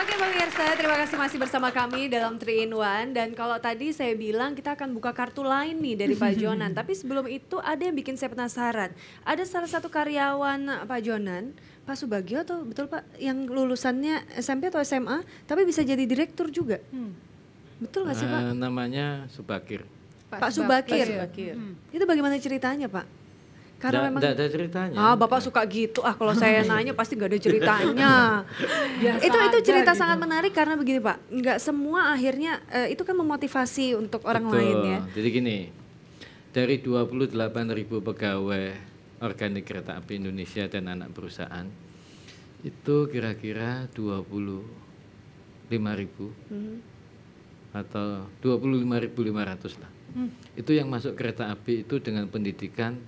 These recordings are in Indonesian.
Oke pemirsa, terima kasih masih bersama kami dalam 3 in 1. Dan kalau tadi saya bilang kita akan buka kartu lain nih dari Pak Jonan. Tapi sebelum itu ada yang bikin saya penasaran. Ada salah satu karyawan Pak Jonan, Pak Subagio atau betul Pak, yang lulusannya SMP atau SMA tapi bisa jadi direktur juga. Betul nggak sih Pak? Namanya Subakir. Pak Subakir. Itu bagaimana ceritanya Pak? Karena memang Nggak ada ceritanya. Bapak suka gitu. Kalau saya nanya pasti nggak ada ceritanya. itu cerita gitu. sangat menarik karena begini Pak, nggak semua akhirnya itu kan memotivasi untuk orang lain ya. Jadi gini, dari 28.000 pegawai organik kereta api Indonesia dan anak perusahaan itu kira-kira 25.000 atau 25.500 lah. Itu yang masuk kereta api itu dengan pendidikan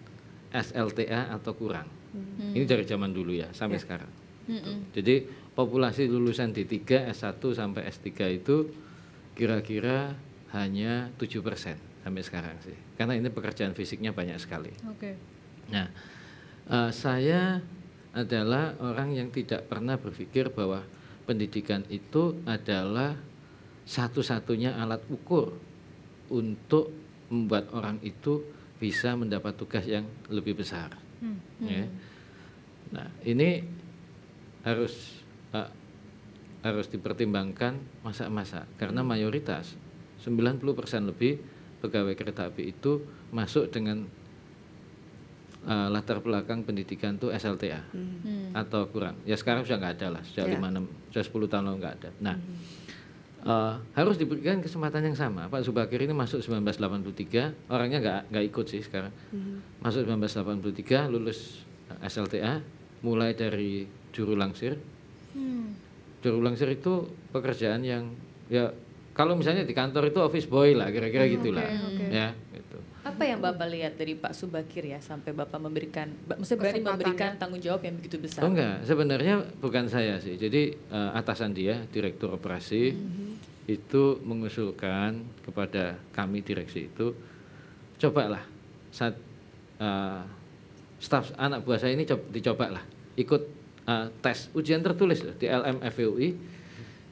SLTA atau kurang. Ini dari zaman dulu ya sampai sekarang. Jadi populasi lulusan D3, S1 sampai S3 itu kira-kira hanya 7% sampai sekarang sih. Karena ini pekerjaan fisiknya banyak sekali. Nah, saya adalah orang yang tidak pernah berpikir bahwa pendidikan itu adalah satu-satunya alat ukur untuk membuat orang itu bisa mendapat tugas yang lebih besar. Ya. Nah, ini harus dipertimbangkan masa-masa karena mayoritas 90% lebih pegawai kereta api itu masuk dengan latar belakang pendidikan tuh SLTA atau kurang. Ya sekarang sudah nggak ada lah, sudah 10 tahun lalu nggak ada. Nah, harus diberikan kesempatan yang sama. Pak Subakir ini masuk 1983, orangnya nggak ikut sih sekarang. Masuk 1983, lulus SLTA, mulai dari juru langsir. Juru langsir itu pekerjaan yang ya kalau misalnya di kantor itu office boy lah, kira-kira gitulah. Ya, gitu. Apa yang Bapak lihat dari Pak Subakir ya sampai Bapak berani memberikan tanggung jawab yang begitu besar? Oh enggak, sebenarnya bukan saya sih. Jadi atasan dia, direktur operasi, itu mengusulkan kepada kami direksi itu, cobalah saat staf anak buah saya ini dicobalah ikut tes ujian tertulis loh, di LMFUI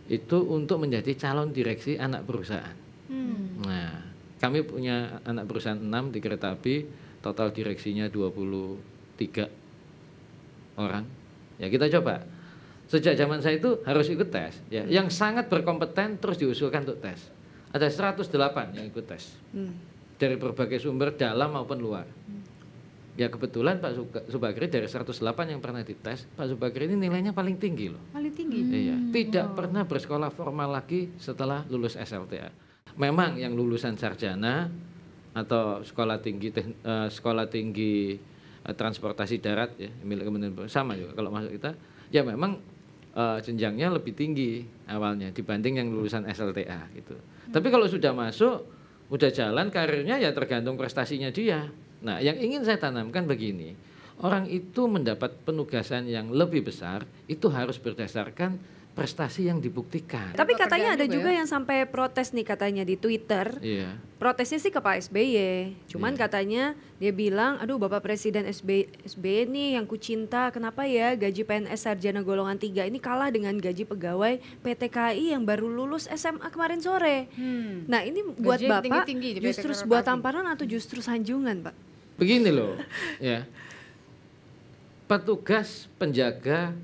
itu untuk menjadi calon direksi anak perusahaan. Nah, kami punya anak perusahaan 6 di kereta api, total direksinya 23 orang. Ya kita coba. Sejak zaman saya itu harus ikut tes. Ya, yang sangat berkompeten terus diusulkan untuk tes. Ada 108 yang ikut tes. Dari berbagai sumber dalam maupun luar. Ya kebetulan Pak Subakir dari 108 yang pernah dites, Pak Subakir ini nilainya paling tinggi loh. Paling tinggi? Iya, tidak pernah bersekolah formal lagi setelah lulus SLTA. Memang yang lulusan sarjana atau sekolah tinggi transportasi darat ya milik Kementerian sama juga kalau masuk kita ya memang jenjangnya lebih tinggi awalnya dibanding yang lulusan SLTA gitu. Tapi kalau sudah masuk udah jalan karirnya ya tergantung prestasinya dia. Nah, yang ingin saya tanamkan begini, orang itu mendapat penugasan yang lebih besar itu harus berdasarkan prestasi yang dibuktikan. Tapi katanya ada juga yang sampai protes nih katanya di Twitter. Iya. Protesnya sih ke Pak SBY. Cuman katanya dia bilang, aduh Bapak Presiden SBY nih yang kucinta, kenapa ya gaji PNS Sarjana Golongan 3 ini kalah dengan gaji pegawai PT KAI yang baru lulus SMA kemarin sore. Nah ini buat Bapak justru sebuah tamparan atau justru sanjungan Pak? Begini loh, ya. Petugas penjaga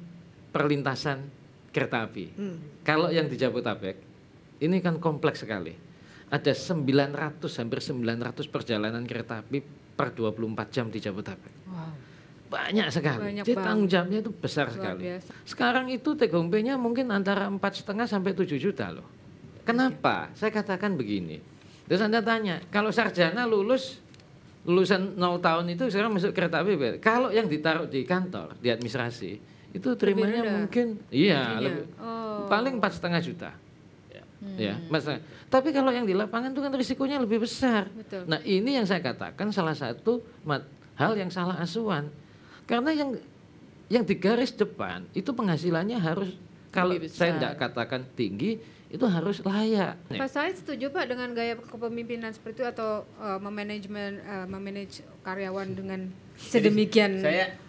perlintasan kereta api. Kalau yang di Jabodetabek ini kan kompleks sekali. Ada 900 hampir 900 perjalanan kereta api per 24 jam di Jabodetabek. Wow. Banyak sekali. Jadi tanggung jawabnya itu besar sekali. Sekarang itu TGP-nya mungkin antara 4,5 sampai 7 juta loh. Kenapa? Saya katakan begini. Terus Anda tanya, kalau sarjana lulusan 0 tahun itu sekarang masuk kereta api. Kalau yang ditaruh di kantor, di administrasi itu terimanya mungkin paling 4,5 juta ya masa. Tapi kalau yang di lapangan itu kan risikonya lebih besar. Nah ini yang saya katakan salah satu hal yang salah asuhan karena yang di garis depan itu penghasilannya harus kalau saya tidak katakan tinggi itu harus layak. Pak Said setuju Pak dengan gaya kepemimpinan seperti itu atau memanage karyawan dengan sedemikian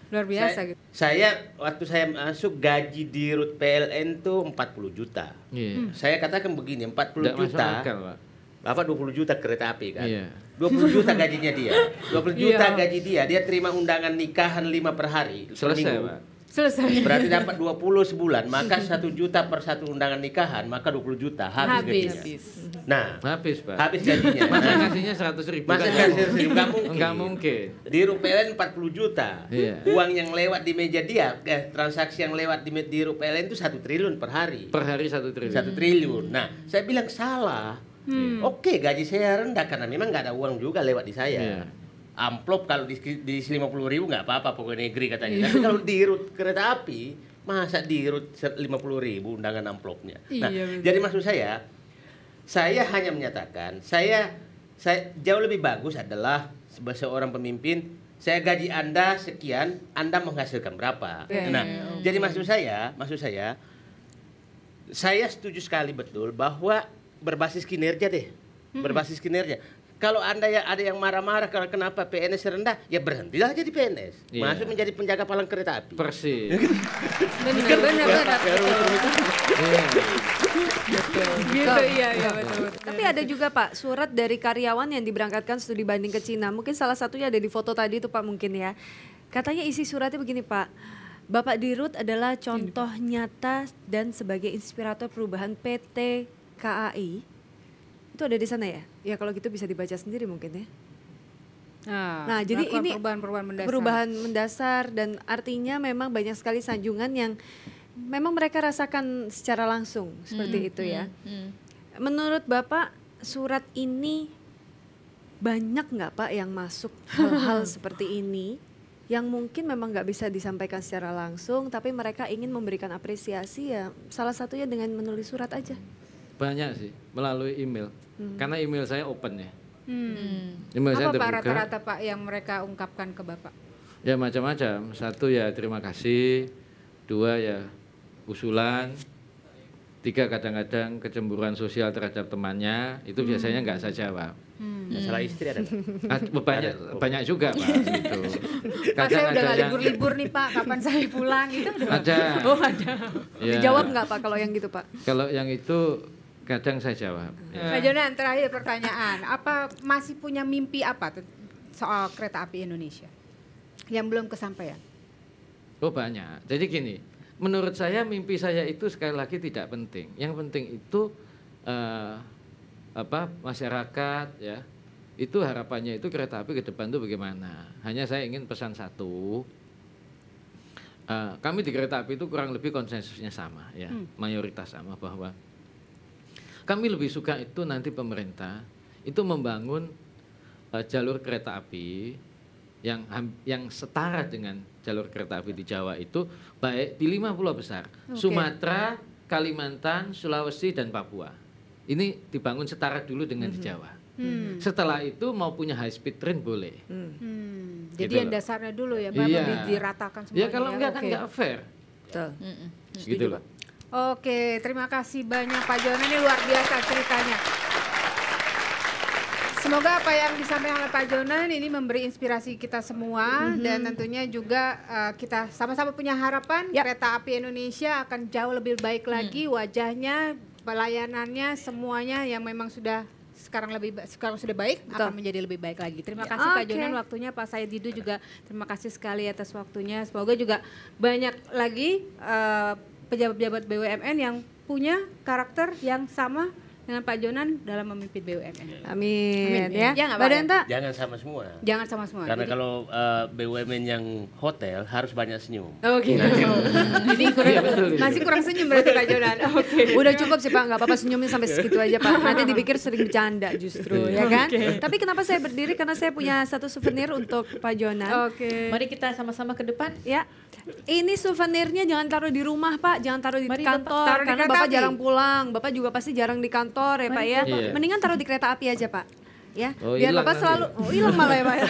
Luar biasa gitu. Saya waktu saya masuk gaji di Rut PLN tuh 40 juta. Iya. Saya katakan begini, 40 Nggak masuk juta. akal, Pak. Bapak 20 juta kereta api kan? Iya. 20 juta gajinya dia. 20 juta Iya. gaji dia terima undangan nikahan 5 per hari. per Selesai, minggu. Pak. Selesai. Berarti dapat 20 sebulan, maka 1 juta per satu undangan nikahan, maka 20 juta habis gajinya. Habis. Nah, Habis, Pak. habis gajinya. Masa ngasihnya 100.000 Masa kan? kasih seribu? Nggak mungkin. Nggak mungkin. Di RUPLN 40 juta. Iya. Uang yang lewat di meja dia, transaksi yang lewat di RUPLN itu 1 triliun per hari. Per hari 1 triliun. 1 triliun. Nah, saya bilang salah. Oke, gaji saya rendah karena memang nggak ada uang juga lewat di saya. Iya. Amplop kalau di 50.000 nggak apa-apa pokoknya negeri katanya. Tapi kalau di rut kereta api, masa di rut 50.000 undangan amplopnya. Nah, Iya, betul. jadi maksud saya hanya menyatakan, saya jauh lebih bagus adalah sebagai seorang pemimpin, saya gaji Anda sekian, Anda menghasilkan berapa. Oke, Nah, jadi maksud saya setuju sekali betul bahwa berbasis kinerja deh. Berbasis kinerja. Kalau Anda ada yang marah-marah kalau kenapa PNS rendah, ya berhentilah jadi PNS. Iya. Masuk menjadi penjaga palang kereta api. Persis. Benar. Iya. Gitu, iya betul. Tapi ada juga Pak surat dari karyawan yang diberangkatkan studi banding ke Cina. Mungkin salah satunya ada di foto tadi itu Pak mungkin ya. Katanya isi suratnya begini Pak. Bapak Dirut adalah contoh nyata dan sebagai inspirator perubahan PT KAI. Itu ada di sana ya? Ya kalau gitu bisa dibaca sendiri mungkin ya. Nah, jadi melakukan ini perubahan mendasar. mendasar dan artinya memang banyak sekali sanjungan yang memang mereka rasakan secara langsung seperti itu ya. Menurut Bapak surat ini banyak nggak Pak yang masuk hal-hal seperti ini yang mungkin memang nggak bisa disampaikan secara langsung tapi mereka ingin memberikan apresiasi ya salah satunya dengan menulis surat aja. Banyak sih melalui email. Karena email saya open ya. Email Apa saya Pak terbuka. rata-rata Pak yang mereka ungkapkan ke Bapak? Ya macam-macam. 1 ya terima kasih. 2 ya usulan. 3 kadang-kadang kecemburuan sosial terhadap temannya. Itu biasanya nggak saya jawab. Masalah istri ada. Banyak juga Pak. Gitu. Pak saya udah nggak yang libur nih Pak, kapan saya pulang itu udah. ada. Oh ada. Ya, Dijawab nggak Pak kalau yang gitu Pak? Kalau yang itu kadang saya jawab. Ya. Pak Jonan terakhir pertanyaan, apa masih punya mimpi apa soal kereta api Indonesia yang belum kesampaian? Oh banyak. Jadi gini, menurut saya mimpi saya itu sekali lagi tidak penting. Yang penting itu masyarakat ya. Itu harapannya itu kereta api ke depan itu bagaimana. Hanya saya ingin pesan satu. Kami di kereta api itu kurang lebih konsensusnya sama ya, mayoritas sama bahwa kami lebih suka itu nanti pemerintah itu membangun jalur kereta api yang setara dengan jalur kereta api di Jawa itu baik di 5 pulau besar, Sumatera, Kalimantan, Sulawesi dan Papua. Ini dibangun setara dulu dengan di Jawa. Setelah itu mau punya high speed train boleh. Jadi Gitu yang loh. dasarnya dulu ya, baru Iya. diratakan semuanya. Ya kalau enggak kan Oke. enggak fair. Betul. Gitu loh. Oke, terima kasih banyak Pak Jonan, ini luar biasa ceritanya. Semoga apa yang disampaikan oleh Pak Jonan ini memberi inspirasi kita semua dan tentunya juga kita sama-sama punya harapan kereta api Indonesia akan jauh lebih baik lagi wajahnya, pelayanannya, semuanya yang memang sekarang sudah baik akan menjadi lebih baik lagi. Terima kasih Pak Oke. Jonan waktunya, Pak Said Didu juga terima kasih sekali atas waktunya. Semoga juga banyak lagi pejabat-pejabat BUMN yang punya karakter yang sama dengan Pak Jonan dalam memimpin BUMN. Amin ya. Ya, nggak, Mbak Pak, ya? Denta. Jangan sama semua. Jangan sama semua. Karena Jadi- kalau BUMN yang hotel harus banyak senyum. Oh gitu. Jadi masih kurang senyum berarti Pak Jonan. Oke. Udah cukup sih Pak, nggak apa-apa senyumnya sampai segitu aja Pak. Nanti dipikir sering bercanda justru ya kan. Tapi kenapa saya berdiri? Karena saya punya satu souvenir untuk Pak Jonan. Oke. Mari kita sama-sama ke depan. Ya, ini souvenirnya jangan taruh di rumah Pak, jangan taruh di Mari, kantor Bapak, taruh di karena kereta Bapak api. jarang pulang. Bapak juga pasti jarang di kantor ya Pak ya. Iya. Mendingan taruh di kereta api aja Pak. Ya, Oh, biar hilang Bapak nanti. selalu hilang malah ya Pak ya.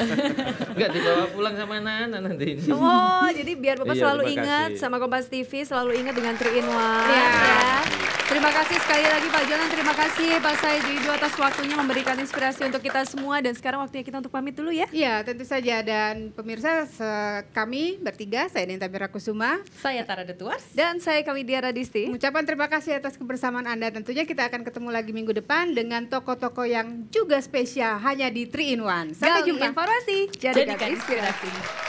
Enggak dibawa pulang sama anak-anak nanti ini. Oh, jadi biar Bapak Iya, selalu terima ingat kasih. sama Kompas TV, selalu ingat dengan 3 in 1 Iya. ya. Terima kasih sekali lagi Pak Jonan, terima kasih Pak Said Didu atas waktunya memberikan inspirasi untuk kita semua dan sekarang waktunya kita untuk pamit dulu ya. Iya, tentu saja dan pemirsa kami bertiga, saya Ninta Mirakusuma, Saya Tara Detuars. Dan saya Kamidia Radisti. mengucapkan terima kasih atas kebersamaan Anda. Tentunya kita akan ketemu lagi minggu depan dengan tokoh-tokoh yang juga spesial hanya di 3 in 1. Sampai Gali jumpa. informasi, jadikan Jadikan inspirasi. inspirasi.